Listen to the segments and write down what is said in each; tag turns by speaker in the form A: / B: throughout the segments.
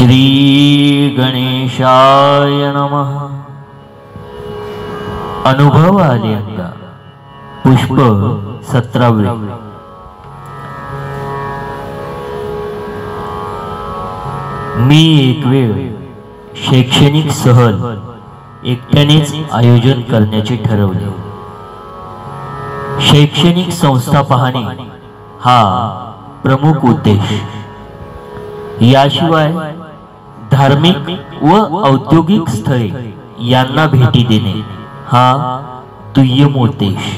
A: श्री गणेशाय नमः। अनुभव आलेंगा पुष्प 17वे। मी एक वेळ शैक्षणिक सहल एकट्यानेच आयोजन करण्याचे ठरवले। शैक्षणिक संस्था पाहणे हा प्रमुख उद्देश। याशिवाय धार्मिक व औद्योगिक स्थळे यांना भेटी देणे हा दुय्यम उद्देश।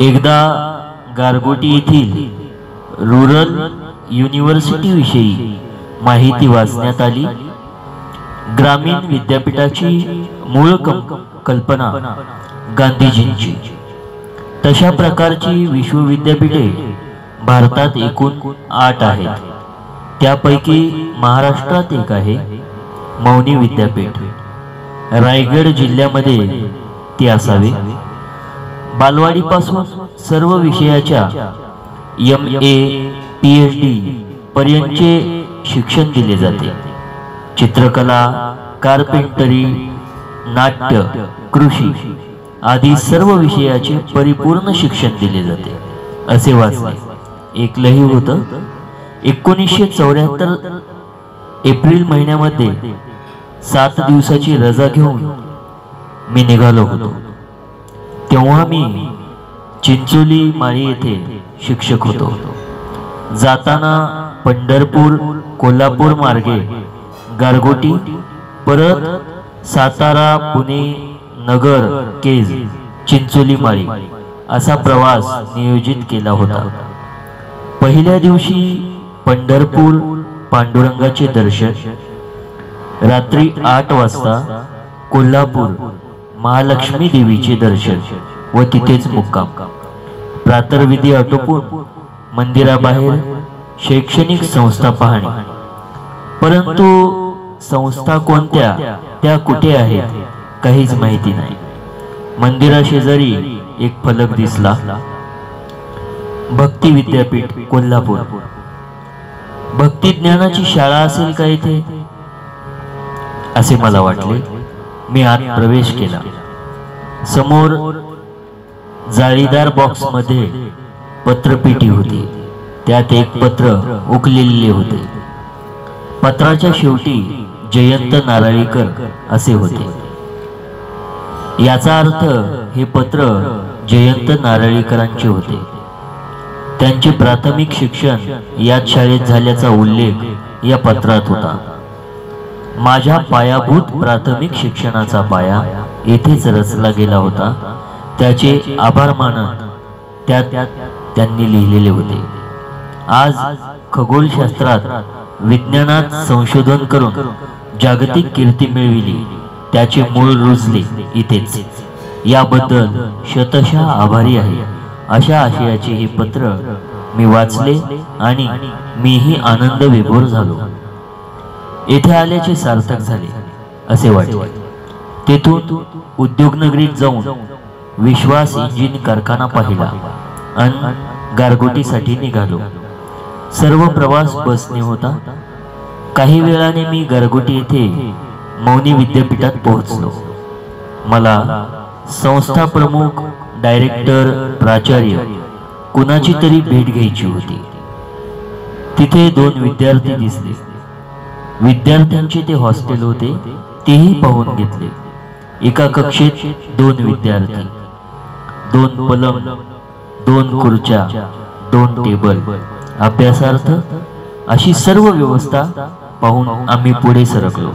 A: एकदा गारगोटी येथील रूरल युनिव्हर्सिटी विषयी माहिती वाचण्यात आली। ग्रामीण विद्यापीठाची मूळ कल्पना गांधीजींची। तशा प्रकारची विश्वविद्यापीठे भारतात एकूण 8 आहेत। त्यापैकी महाराष्ट्रात एक आहे मौनी विद्यापीठ। रायगड जिल्ह्यामध्ये ती असावी। बालवाडीपासून सर्व विषयाच्या MA PhD पर्यंतचे शिक्षण दिले जाते। चित्रकला, कारपेंटरी, नाट्य, कृषी आदी सर्व विषयाचे परिपूर्ण शिक्षण दिले जाते असे वाचले। एक लही होतं। 1974 एप्रिल महिन्यामध्ये 7 दिवसाची रजा घेऊन मी निघालो होतो। तेव्हा मी चिंचोली माळी येथे शिक्षक होतो। जाताना पंढरपूर कोल्हापूर मार्गे गारगोटी, परत सातारा, पुणे, नगर, केज, चिंचोली माळी असा प्रवास नियोजित केला होता। पहिल्या दिवशी पंढरपूर पांडुरंगाचे दर्शन, रात्री 8 वाजता कोल्हापूर महालक्ष्मी देवीचे दर्शन व तिथेच मुक्काम। प्रातर्विधी आटोपून मंदिराबाहेर शैक्षणिक संस्था पाहणे। परंतु संस्था कोणत्या, त्या कुठे आहेत काहीच माहिती नाही। मंदिराशेजारी एक फलक दिसला, भक्ती विद्यापीठ कोल्हापूर। भक्ती ज्ञानाची शाळा असेल का इथे असे मला वाटले। मी आत प्रवेश केला। समोर जाळीदार बॉक्स मध्ये पत्रपेटी होती। त्यात एक पत्र उकलेले होते। पत्राच्या शेवटी जयंत नारळीकर असे होते। याचा अर्थ हे पत्र जयंत नारळीकरांचे होते। त्यांचे प्राथमिक शिक्षण याच शाळेत झाल्याचा उल्लेख या पत्रात होता। माझ्या पायाभूत प्राथमिक शिक्षणाचा पाया येथेच रचला गेला होता, त्याचे आभार मानत त्यात त्यांनी लिहिलेले होते। आज खगोलशास्त्रात विज्ञानात संशोधन करून जागतिक कीर्ती मिळविली, त्याचे मूळ रुजले इथेच। याबद्दल शतशः आभारी आहे। अशा आशयाचे हे पत्र मी वाचले आणि मीही आनंद विभोर झालो। येथे आल्याचे सार्थक झाले असे वाटले। तेथून उद्योगनगरीत जाऊन विश्वास इंजिन कारखाना पाहिला आणि गारगोटीसाठी निघालो। सर्व प्रवास बसने होता। काही वेळाने मी गारगोटी येथे मौनी विद्यापीठात पोहोचलो। मला संस्था प्रमुख, डायरेक्टर, प्राचार्य कुणाची तरी भेट घ्यायची होती। तिथे 2 विद्यार्थी दिसले। विद्यार्थ्यांचे ते हॉस्टेल होते, तेही पाहून घेतले। एका कक्षेत 2 विद्यार्थी, 2 पलंग, 2 खुर्च्या, 2 टेबल, अभ्यासार्थ अशी सर्व व्यवस्था पाहून आम्ही पुढे सरकलो।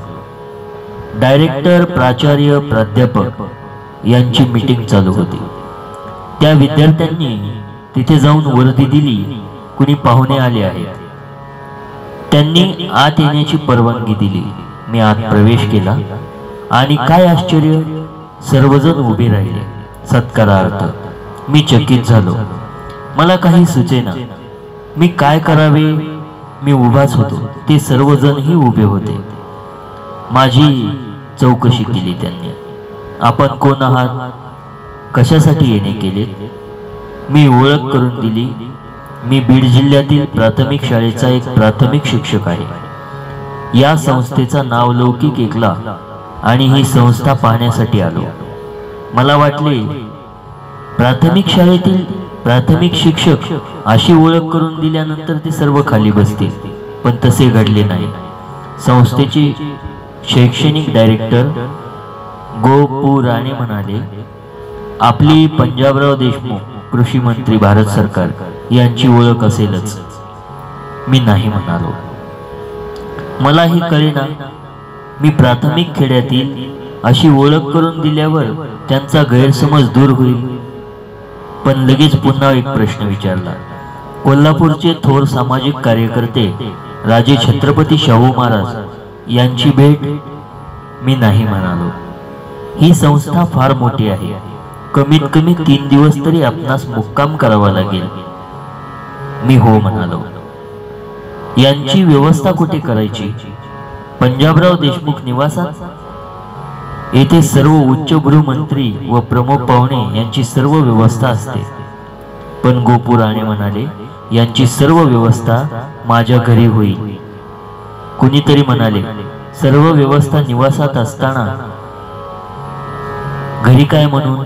A: डायरेक्टर, प्राचार्य, प्राध्यापक यांची मीटिंग चालू होती। त्या विद्यार्थ्यांनी तिथे जाऊन वर्दी दिली, कुणी पाहुणे आले आहेत। त्यांनी आत येण्याची परवानगी दिली। मी आत प्रवेश केला आणि काय आश्चर्य, सर्वजण उभे राहिले सत्कारार्थ। मी चकित झालो। मला काही सुचेना मी काय करावे। मी उभाच होतो, ते सर्वजणही उभे होते। माझी चौकशी केली त्यांनी। आपण कोण आहात, कशासाठी येणे केले? मी ओळख करून दिली। मी बीड जिल्ह्यातील प्राथमिक शाळेचा एक प्राथमिक शिक्षक आहे। या संस्थेचा नावलौकिक ऐकला आणि ही संस्था पाहण्यासाठी आलो. मला वाटले प्राथमिक शाळेतील प्राथमिक शिक्षक अशी ओळख करून दिल्यानंतर ते सर्व खाली बसतील, पण तसे घडले नाही. संस्थेचे शैक्षणिक डायरेक्टर गो पु राणे म्हणाले, आपली पंजाबराव देशमुख कृषी मंत्री भारत सरकार यांची ओळख असेलच. मी नाही म्हणालो. मलाही कळेना. मी प्राथमिक खेड्यातील अशी ओळख करून दिल्यावर त्यांचा गैरसमज दूर होईल. पण लगेच पुन्हा एक प्रश्न विचारला. कोल्हापूरचे थोर सामाजिक कार्यकर्ते राजे छत्रपती शाहू महाराज यांची भेट? मी नाही म्हणालो. ही संस्था फार मोठी आहे. कमीत कमी 3 दिवस तरी आपणास मुक्काम करावा लागेल. मी हो म्हणालो. यांची व्यवस्था कुठे करायची? पंजाबराव देशमुख निवासात? येथे सर्व उच्च गृहमंत्री व प्रमुख पाहुणे यांची सर्व व्यवस्था असते. पण गोपू राणे म्हणाले, यांची सर्व व्यवस्था माझ्या घरी होईल. कुणीतरी म्हणाले, सर्व व्यवस्था निवासात असताना घरी काय म्हणून?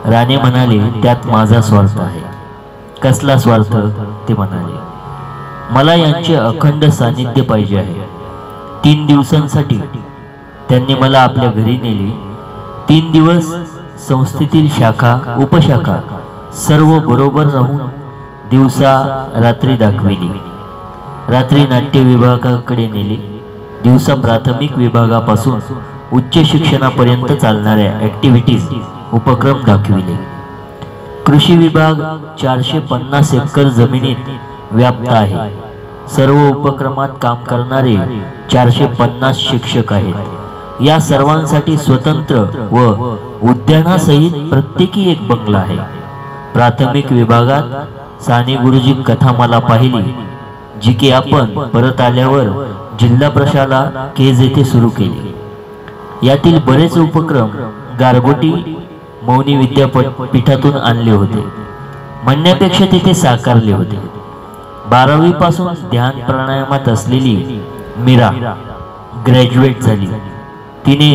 A: राणे म्हणाले, त्यात माझा स्वार्थ आहे. कसला स्वार्थ? ते म्हणाले, मला यांचे अखंड सानिध्य पाहिजे आहे. 3 दिवसांसाठी त्यांनी मला आपल्या घरी नेले. 3 दिवस संस्थेतील शाखा उपशाखा सर्व बरोबर राहून दिवसा रात्री दाखविली. रात्री नाट्य विभागाकडे नेले. दिवसा प्राथमिक विभागापासून उच्च शिक्षणापर्यंत चालणाऱ्या ऍक्टिव्हिटीज उपक्रम दाखविले. कृषी विभाग 450 एकर जमिनीत व्याप्त आहे. सर्व उपक्रमात काम करणारे 450 शिक्षक आहेत. या सर्वांसाठी स्वतंत्र व उद्यानासहित प्रत्येकी एक बंगला आहे. प्राथमिक विभागात साने गुरुजी कथा मला पाहिली, जी की आपण परत आल्यावर जिल्हा प्रशाला केज येथे सुरू केली. यातील बरेच उपक्रम गारगोटी मौनी विद्यापीठातून आणले होते. म्हणण्यापेक्षा तिथे साकारले होते. 12वी पासून ध्यान प्राणायामात असलेली मीरा ग्रॅज्युएट झाली. तिने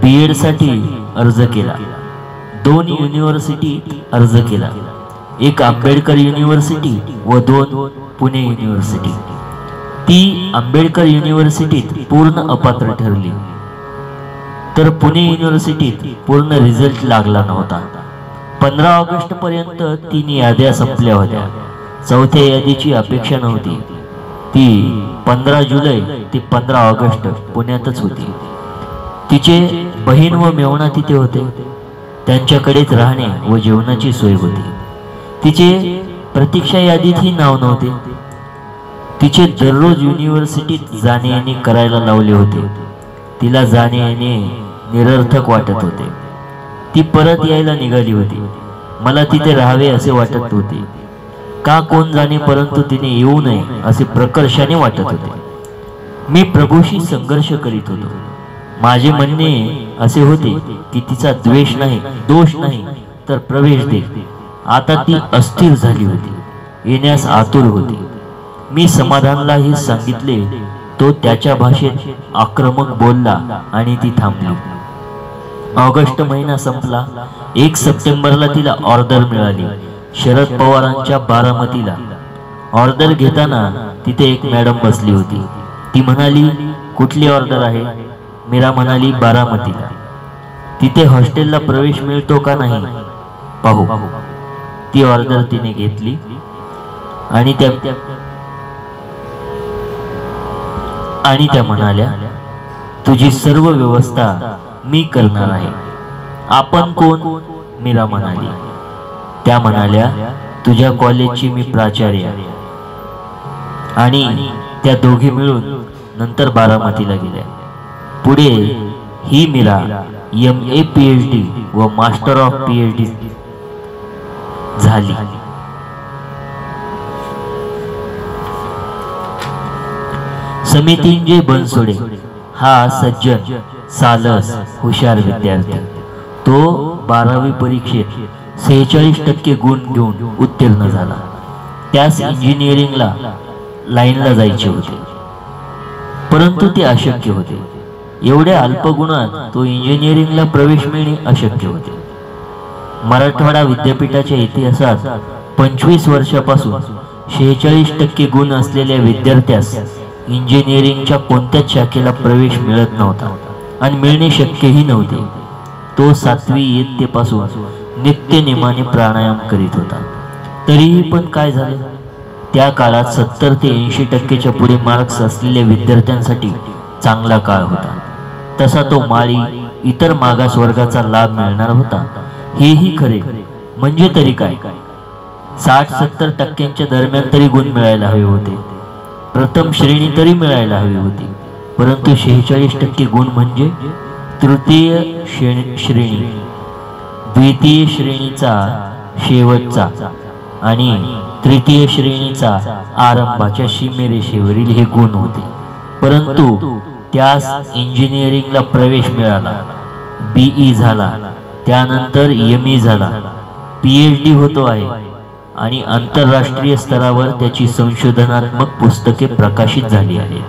A: BEd साठी अर्ज केला. 2 युनिव्हर्सिटीत अर्ज केला. एक आंबेडकर युनिव्हर्सिटी व 2 पुणे युनिव्हर्सिटी. ती आंबेडकर युनिव्हर्सिटीत पूर्ण अपात्र ठरली, तर पुणे युनिव्हर्सिटीत पूर्ण रिझल्ट लागला नव्हता. 15 ऑगस्ट पर्यंत 3 याद्या संपल्या होत्या. 4थ्या यादीची अपेक्षा नव्हती. ती 15 जुलै ते 15 ऑगस्ट पुण्यातच होती. तिचे बहीण व मेवणा तिथे होते. त्यांच्याकडेच राहणे व जेवणाची सोय होती. तिचे प्रतीक्षा यादीतही नाव नव्हते. तिचे दररोज युनिव्हर्सिटीत जाणे येणे करायला लावले होते. तिला जाणे येणे निरर्थक वाटत होते. ती परत यायला निघाली होती. मला तिथे राहावे असे वाटत होते. का कोण जाणे, परंतु तिने येऊ नये असे प्रकर्षाने वाटत होते. मी प्रभूशी संघर्ष करीत होतो. माझे म्हणणे असे होते की तिचा द्वेष नाही, दोष नाही, तर प्रवेश दे. आता ती अस्थिर झाली होती, येण्यास आतुर होती. मी समाधानला हे सांगितले. तो त्याच्या भाषेत आक्रमक बोलला आणि ती थांबली. ऑगस्ट महिना संपला. 1 सप्टेंबरला तिला ऑर्डर मिळाली, शरद पवारांच्या बारामतीला. ऑर्डर घेताना तिथे एक मॅडम बसली होती. ती म्हणाली, कुठली ऑर्डर आहे? मीरा म्हणाली, बारामतीला. तिथे हॉस्टेलला प्रवेश मिळतो का नाही पाहू. ती ऑर्डर तिने घेतली आणि त्या म्हणाल्या, तुझी सर्व व्यवस्था मी करणार आहे. आपण कोण? मीरा म्हणाली. त्या म्हणाल्या, तुझ्या कॉलेजची मी प्राचार्य आहे. आणि त्या दोघे मिळून नंतर बारामतीला गेल्या. पुढे ही मीरा MA PhD व मास्टर ऑफ PhD झाली. समितींजे बनसोडे हा सज्जन सालस हुशार विद्यार्थी. तो 12वी परीक्षेत 46% गुण घेऊन उत्तीर्ण झाला. त्यास इंजिनिअरिंगला लाईनला जायचे होते, परंतु ते अशक्य होते. एवढ्या अल्पगुणात तो इंजिनिअरिंगला प्रवेश मिळणे अशक्य होते. मराठवाडा विद्यापीठाच्या इतिहासात 25 वर्षापासून 46% गुण असलेल्या विद्यार्थ्यास इंजिनिअरिंगच्या कोणत्याच शाखेला प्रवेश मिळत नव्हता आणि मिळणे शक्यही नव्हते. तो 7वी इयत्तेपासून नित्यनेमाने प्राणायाम करीत होता. तरीही पण काय झाले? त्या काळात 70 ते 80% पुढे मार्क्स असलेल्या विद्यार्थ्यांसाठी चांगला काळ होता. तसा तो माळी इतर मागासवर्गाचा लाभ मिळणार होता हेही खरे. म्हणजे तरी काय, 60-70% दरम्यान तरी गुण मिळायला हवे होते. प्रथम श्रेणी तरी मिळायला हवी होती. परंतु 46% गुण म्हणजे तृतीय श्रेणी, द्वितीय श्रेणीचा शेवटचा आणि तृतीय श्रेणीचा आरंभाच्या सीमेरेषेवरील हे गुण होते. परंतु त्यास इंजिनिअरिंगला प्रवेश मिळाला. BE झाला, त्यानंतर ME झाला, PhD होतो आहे आणि आंतरराष्ट्रीय स्तरावर त्याची संशोधनात्मक पुस्तके प्रकाशित झाली आहेत.